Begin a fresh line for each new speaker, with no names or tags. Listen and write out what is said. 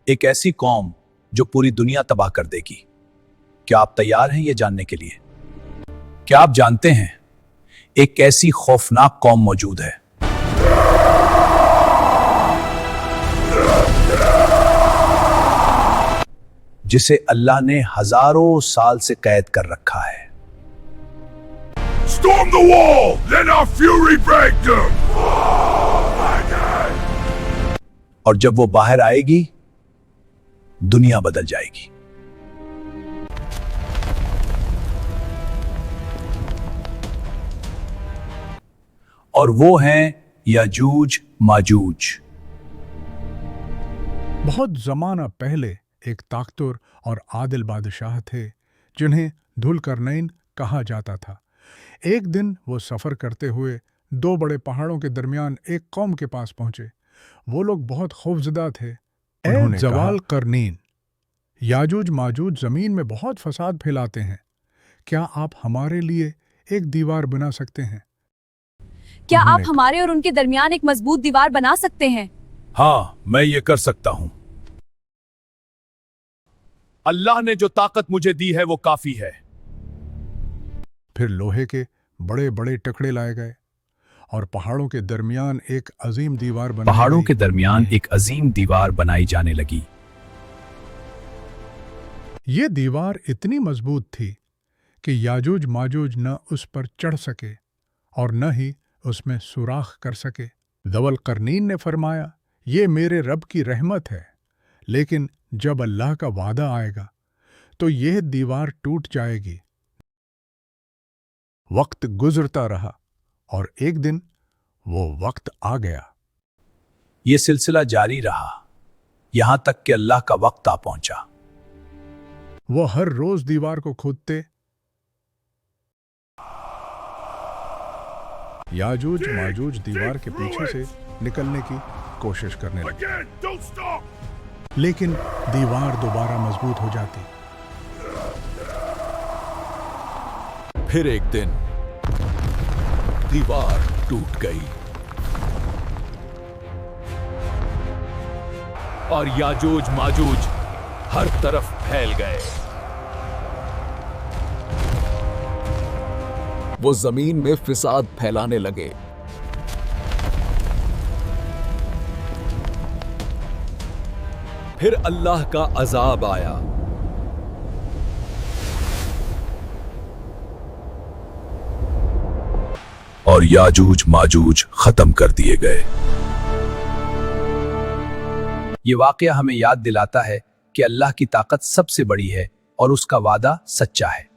एक ऐसी कौम जो पूरी दुनिया तबाह कर देगी। क्या आप तैयार हैं ये जानने के लिए? क्या आप जानते हैं एक ऐसी खौफनाक कौम मौजूद है जिसे अल्लाह ने हजारों साल से कैद कर रखा है।
Storm the wall! Let our fury break them! Oh my God!
और जब वो बाहर आएगी दुनिया बदल जाएगी। और वो हैं याजूज माजूज।
बहुत जमाना पहले एक ताकतवर और आदिल बादशाह थे जिन्हें धुलकरनैन कहा जाता था। एक दिन वो सफ़र करते हुए दो बड़े पहाड़ों के दरमियान एक कौम के पास पहुंचे। वो लोग बहुत खौफजदा थे। ए जवाल करनीन, याजूज माजूज ज़मीन में बहुत फसाद फैलाते हैं। क्या आप हमारे लिए एक दीवार बना सकते हैं?
क्या आप हमारे और उनके दरमियान एक मजबूत दीवार बना सकते हैं?
हाँ, मैं ये कर सकता हूं। अल्लाह ने जो ताकत मुझे दी है वो काफी है।
फिर लोहे के बड़े बड़े टुकड़े लाए गए और पहाड़ों के दरमियान एक अजीम दीवार बनाई
पहाड़ों
गई।
के दरमियान एक अजीम दीवार बनाई जाने लगी।
ये दीवार इतनी मजबूत थी कि याजूज माजूज न उस पर चढ़ सके और न ही उसमें सुराख कर सके। ज़वल करनीन ने फरमाया, ये मेरे रब की रहमत है, लेकिन जब अल्लाह का वादा आएगा तो यह दीवार टूट जाएगी। वक्त गुजरता रहा और एक दिन वो वक्त आ गया।
ये सिलसिला जारी रहा यहां तक कि अल्लाह का वक्त आ पहुंचा।
वो हर रोज दीवार को खोदते। याजूज माजूज दीवार के पीछे से निकलने की कोशिश करने लगे,
Again! Don't stop!
लेकिन दीवार दोबारा मजबूत हो जाती।
फिर एक दिन दीवार टूट गई और याजूज माजूज हर तरफ फैल गए। वो जमीन में फिसाद फैलाने लगे। फिर अल्लाह का अजाब आया।
और याजूज माजूज खत्म कर दिए गए। ये वाकया हमें याद दिलाता है कि अल्लाह की ताकत सबसे बड़ी है और उसका वादा सच्चा है।